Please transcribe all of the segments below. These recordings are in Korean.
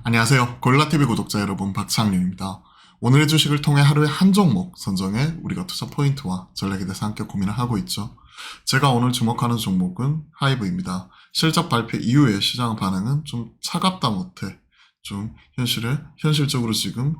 안녕하세요. 고릴라TV 구독자 여러분, 박창윤입니다. 오늘의 주식을 통해 하루에 한 종목 선정해 우리가 투자 포인트와 전략에 대해서 함께 고민을 하고 있죠. 제가 오늘 주목하는 종목은 하이브입니다. 실적 발표 이후에 시장 반응은 좀 차갑다 못해 좀 현실적으로 지금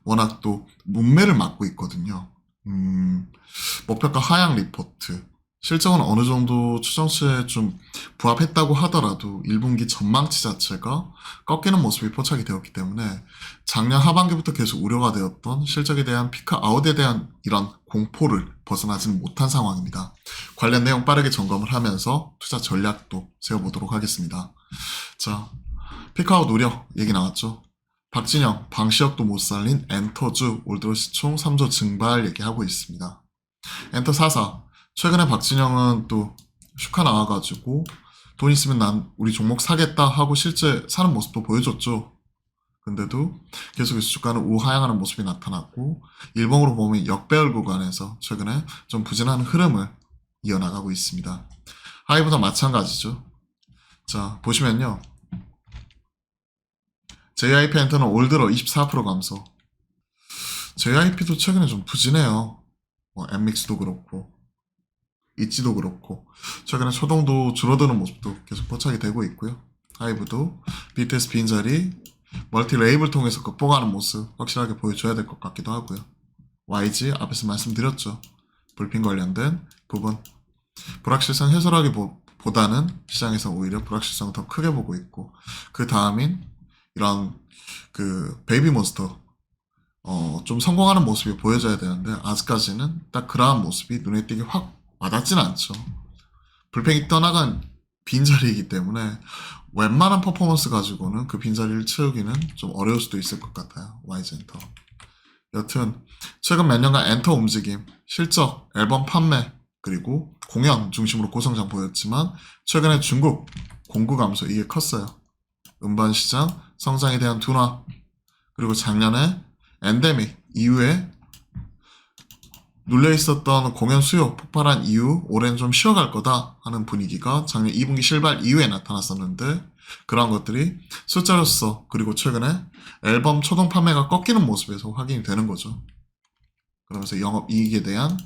워낙 또 문매를 맞고 있거든요. 목표가 하향 리포트, 실적은 어느 정도 추정치에 좀 부합했다고 하더라도 1분기 전망치 자체가 꺾이는 모습이 포착이 되었기 때문에 작년 하반기부터 계속 우려가 되었던 실적에 대한 피크 아웃에 대한 이런 공포를 벗어나지는 못한 상황입니다. 관련 내용 빠르게 점검을 하면서 투자 전략도 세워보도록 하겠습니다. 자, 피크아웃 우려 얘기 나왔죠. 박진영, 방시혁도 못 살린 엔터주 올드로 시총 3조 증발 얘기하고 있습니다. 엔터 4사, 최근에 박진영은 또 슈카 나와가지고 돈 있으면 난 우리 종목 사겠다 하고 실제 사는 모습도 보여줬죠. 근데도 계속해서 주가는 우하향하는 모습이 나타났고 일봉으로 보면 역배열 구간에서 최근에 좀 부진한 흐름을 이어나가고 있습니다. 하이보다 마찬가지죠. 자, 보시면요. JIP 엔터는 올 들어 24% 감소. JIP도 최근에 좀 부진해요. 엠믹스도 그렇고 있지도 그렇고 최근에 초동도 줄어드는 모습도 계속 포착이 되고 있고요. 하이브도 BTS 빈자리 멀티 레이블 통해서 극복하는 모습 확실하게 보여줘야 될 것 같기도 하고요. YG 앞에서 말씀드렸죠. 불핑 관련된 부분 불확실성 해소라기보다는 시장에서 오히려 불확실성을 더 크게 보고 있고 그 다음인 이런 그 베이비몬스터 좀 성공하는 모습이 보여져야 되는데 아직까지는 딱 그러한 모습이 눈에 띄게 확 와닿진 않죠. 불펜이 떠나간 빈자리이기 때문에 웬만한 퍼포먼스 가지고는 그 빈자리를 채우기는 좀 어려울 수도 있을 것 같아요. YG 엔터. 여튼 최근 몇 년간 엔터 움직임, 실적, 앨범 판매, 그리고 공연 중심으로 고성장 보였지만 최근에 중국 공구 감소 이게 컸어요. 음반 시장 성장에 대한 둔화, 그리고 작년에 엔데믹 이후에 눌려있었던 공연 수요 폭발한 이후 올해는 좀 쉬어갈 거다 하는 분위기가 작년 2분기 실발 이후에 나타났었는데 그러한 것들이 숫자로서 그리고 최근에 앨범 초동 판매가 꺾이는 모습에서 확인이 되는 거죠. 그러면서 영업이익에 대한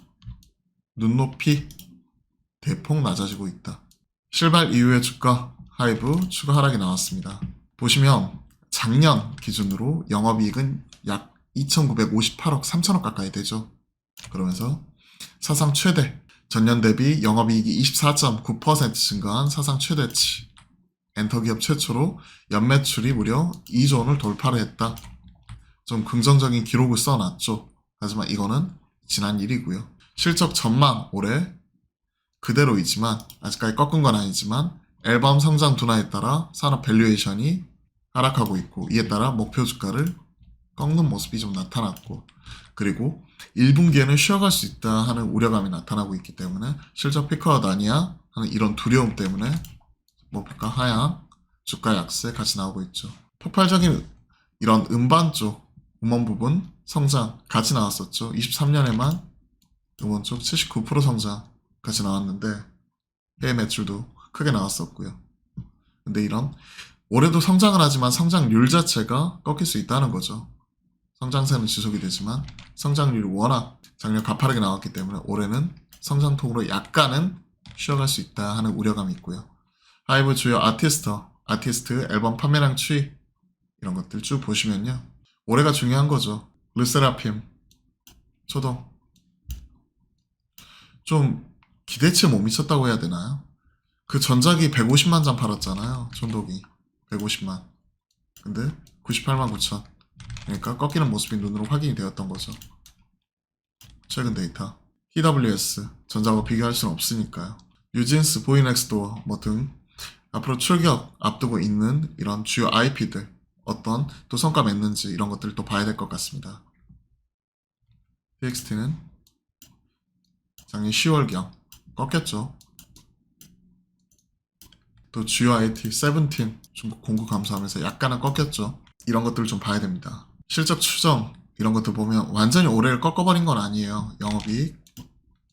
눈높이 대폭 낮아지고 있다. 실발 이후의 주가 하이브 추가 하락이 나왔습니다. 보시면 작년 기준으로 영업이익은 약 2,958억 3천억 가까이 되죠. 그러면서 사상 최대, 전년 대비 영업이익이 24.9% 증가한 사상 최대치, 엔터기업 최초로 연매출이 무려 2조 원을 돌파를 했다. 좀 긍정적인 기록을 써놨죠. 하지만 이거는 지난 일이고요. 실적 전망 올해 그대로이지만 아직까지 꺾은 건 아니지만 앨범 성장 둔화에 따라 산업 밸류에이션이 하락하고 있고 이에 따라 목표 주가를 꺾는 모습이 좀 나타났고 그리고 1분기에는 쉬어갈 수 있다 하는 우려감이 나타나고 있기 때문에 실적 피크아웃 아니야 하는 이런 두려움 때문에 목표가 하향, 주가 약세 같이 나오고 있죠. 폭발적인 이런 음반 쪽 음원 부분 성장 같이 나왔었죠. 23년에만 음원 쪽 79% 성장 같이 나왔는데 해외 매출도 크게 나왔었고요. 근데 이런 올해도 성장을 하지만 성장률 자체가 꺾일 수 있다는 거죠. 성장세는 지속이 되지만 성장률이 워낙 작년 가파르게 나왔기 때문에 올해는 성장통으로 약간은 쉬어갈 수 있다 하는 우려감이 있고요. 하이브 주요 아티스트 앨범 판매량 추이 이런 것들 쭉 보시면요. 올해가 중요한 거죠. 르세라핌, 초동 좀 기대치에 못 미쳤다고 해야 되나요? 그 전작이 150만 장 팔았잖아요. 전독이 150만. 근데 98만 9천. 그러니까 꺾이는 모습이 눈으로 확인이 되었던 거죠. 최근 데이터. TWS, 전작과 비교할 수는 없으니까요. 뉴진스, 보이넥스도어 등 앞으로 출격 앞두고 있는 이런 주요 IP들 어떤 또 성과 맺는지 이런 것들을 또 봐야 될 것 같습니다. TXT는 작년 10월경 꺾였죠. 또 주요 IT, 세븐틴 중국 공구 감소하면서 약간은 꺾였죠. 이런 것들을 좀 봐야 됩니다. 실적 추정 이런 것들 보면 완전히 올해를 꺾어버린 건 아니에요. 영업이익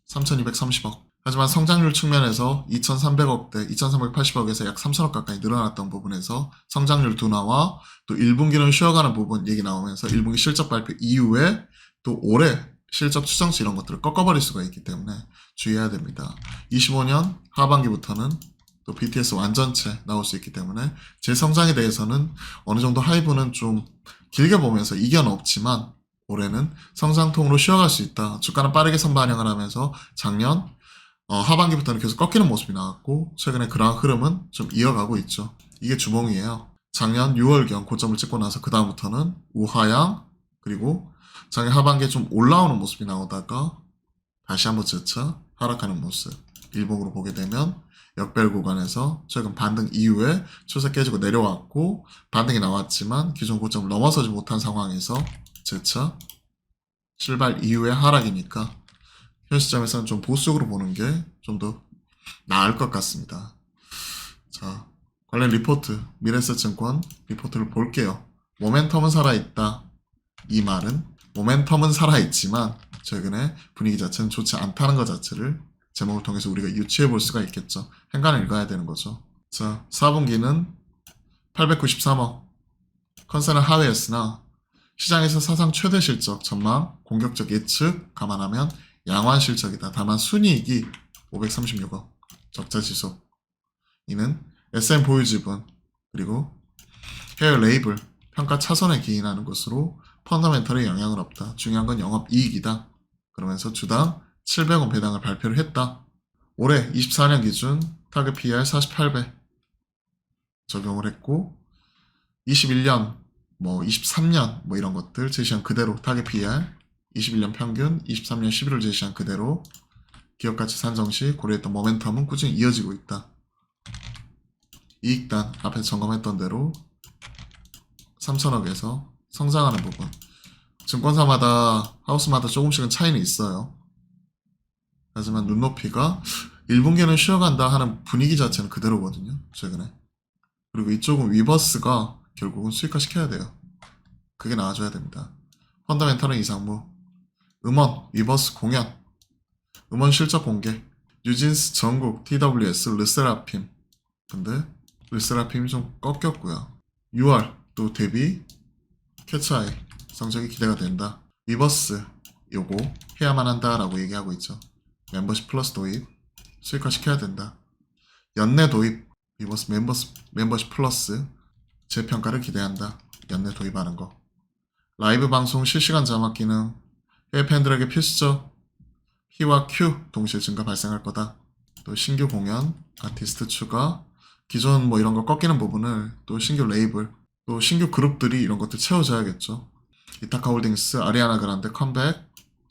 3,230억. 하지만 성장률 측면에서 2,300억대, 2,380억에서 약 3천억 가까이 늘어났던 부분에서 성장률 둔화와 또 1분기는 쉬어가는 부분 얘기 나오면서 1분기 실적 발표 이후에 또 올해 실적 추정치 이런 것들을 꺾어버릴 수가 있기 때문에 주의해야 됩니다. 25년 하반기부터는 또 BTS 완전체 나올 수 있기 때문에 제 성장에 대해서는 어느 정도 하이브는 좀 길게 보면서 이견 없지만 올해는 성장통으로 쉬어갈 수 있다. 주가는 빠르게 선반영을 하면서 작년 하반기부터는 계속 꺾이는 모습이 나왔고 최근에 그러한 흐름은 좀 이어가고 있죠. 이게 주봉이에요. 작년 6월경 고점을 찍고 나서 그 다음부터는 우하향 그리고 작년 하반기에 좀 올라오는 모습이 나오다가 다시 한번 재차 하락하는 모습. 일봉으로 보게 되면 역별 구간에서 최근 반등 이후에 추세 깨지고 내려왔고 반등이 나왔지만 기존 고점을 넘어서지 못한 상황에서 재차 출발 이후에 하락이니까 현 시점에서는 좀 보수적으로 보는 게 좀 더 나을 것 같습니다. 자, 관련 리포트, 미래에셋증권 리포트를 볼게요. 모멘텀은 살아있다. 이 말은 모멘텀은 살아있지만 최근에 분위기 자체는 좋지 않다는 것 자체를 제목을 통해서 우리가 유추해 볼 수가 있겠죠. 행간을 읽어야 되는 거죠. 자, 4분기는 893억. 컨센은 하회했으나 시장에서 사상 최대 실적 전망, 공격적 예측 감안하면 양호한 실적이다. 다만 순이익이 536억. 적자 지속. 이는 SM 보유 지분 그리고 해외 레이블 평가 차선에 기인하는 것으로 펀더멘털에 영향은 없다. 중요한 건 영업이익이다. 그러면서 주당 700원 배당을 발표를 했다. 올해 24년 기준 타겟 PER 48배 적용을 했고 21년 23년 이런 것들 제시한 그대로 타겟 PER 21년 평균 23년 11월 제시한 그대로 기업가치 산정 시 고려했던 모멘텀은 꾸준히 이어지고 있다. 이익단 앞에 점검했던 대로 3천억에서 성장하는 부분 증권사마다 하우스마다 조금씩은 차이는 있어요. 하지만 눈높이가 1분기는 쉬어간다 하는 분위기 자체는 그대로거든요. 최근에. 그리고 이쪽은 위버스가 결국은 수익화 시켜야 돼요. 그게 나와줘야 됩니다. 펀더멘털은 이상무 음원, 위버스 공연 음원 실적 공개 뉴진스 전국 TWS 르세라핌 근데 르세라핌이 좀 꺾였고요. 6월 또 데뷔 캐치아이 성적이 기대가 된다. 위버스 요거 해야만 한다라고 얘기하고 있죠. 멤버십 플러스 도입 수익화 시켜야 된다. 연내 도입 위버스 멤버십 플러스 재평가를 기대한다. 연내 도입하는 거. 라이브 방송 실시간 자막 기능 해외 팬들에게 필수죠. P와 Q 동시에 증가 발생할 거다. 또 신규 공연, 아티스트 추가, 기존 이런 거 꺾이는 부분을 또 신규 레이블, 또 신규 그룹들이 이런 것들 채워줘야겠죠. 이타카 홀딩스, 아리아나 그란데 컴백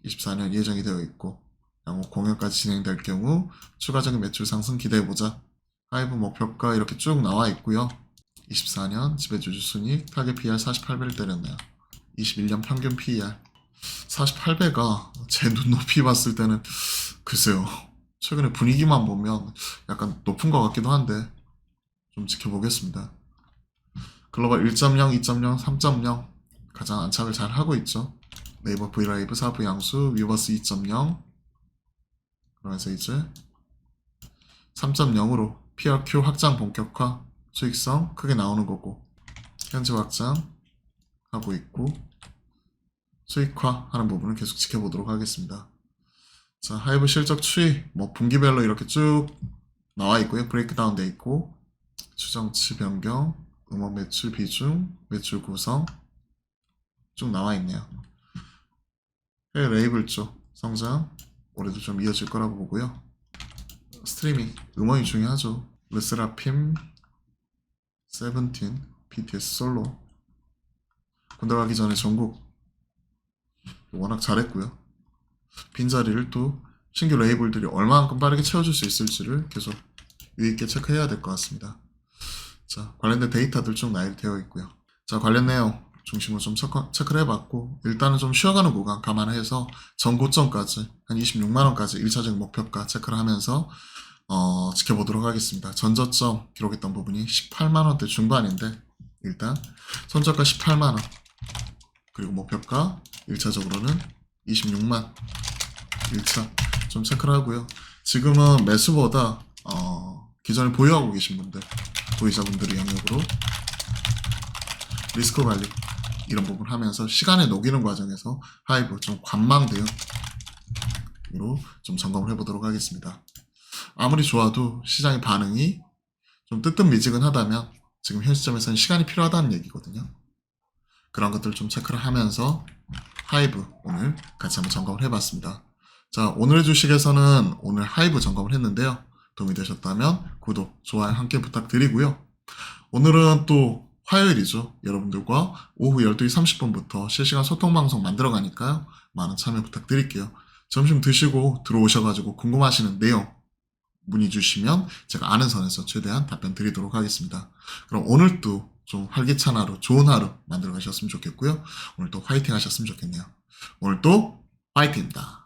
24년 예정이 되어 있고 향후 공연까지 진행될 경우 추가적인 매출 상승 기대해보자. 하이브 목표가 이렇게 쭉 나와 있고요. 24년 지배주주 순이익 타겟 PER 48배를 때렸네요. 21년 평균 PER 48배가 제 눈높이 봤을 때는 글쎄요. 최근에 분위기만 보면 약간 높은 것 같기도 한데 좀 지켜보겠습니다. 글로벌 1.0, 2.0, 3.0 가장 안착을 잘 하고 있죠. 네이버 브이라이브 4부 양수, 위버스 2.0 그러면서 이제 3.0으로 PRQ 확장 본격화, 수익성 크게 나오는 거고 현재 확장 하고 있고 수익화 하는 부분을 계속 지켜보도록 하겠습니다. 자, 하이브 실적 추이 분기별로 이렇게 쭉 나와 있고요. 브레이크다운 돼 있고 추정치 변경, 음원 매출 비중, 매출 구성 쭉 나와 있네요. 해외 레이블 쪽 성장 올해도 좀 이어질 거라고 보고요. 스트리밍 음원이 중요하죠. 르세라핌, 세븐틴, BTS 솔로 군대 가기 전에 전국 워낙 잘했고요. 빈자리를 또 신규 레이블들이 얼마만큼 빠르게 채워줄 수 있을지를 계속 유의있게 체크해야 될 것 같습니다. 자, 관련된 데이터들 쭉 나열되어 있고요. 자, 관련 내용 중심으로 좀 체크를 해봤고 일단은 좀 쉬어가는 구간 감안해서 전 고점까지 한 26만원까지 1차적인 목표가 체크를 하면서 지켜보도록 하겠습니다. 전저점 기록했던 부분이 18만원대 중반인데 일단 손절가 18만원 그리고 목표가 1차적으로는 26만 1차 좀 체크를 하고요. 지금은 매수보다 기존에 보유하고 계신 분들, 보유자분들의 영역으로 리스크 관리 이런 부분 하면서 시간에 녹이는 과정에서 하이브 좀 관망대응으로 좀 점검을 해보도록 하겠습니다. 아무리 좋아도 시장의 반응이 좀 뜨뜻미지근하다면 지금 현 시점에서는 시간이 필요하다는 얘기거든요. 그런 것들을 좀 체크를 하면서 하이브 오늘 같이 한번 점검을 해봤습니다. 자, 오늘의 주식에서는 오늘 하이브 점검을 했는데요. 도움이 되셨다면 구독, 좋아요 함께 부탁드리고요. 오늘은 또 화요일이죠. 여러분들과 오후 12시 30분부터 실시간 소통방송 만들어 가니까요. 많은 참여 부탁드릴게요. 점심 드시고 들어오셔가지고 궁금하시는 내용 문의 주시면 제가 아는 선에서 최대한 답변 드리도록 하겠습니다. 그럼 오늘도 좀 활기찬 하루, 좋은 하루 만들어 가셨으면 좋겠고요. 오늘도 화이팅 하셨으면 좋겠네요. 오늘도 화이팅입니다.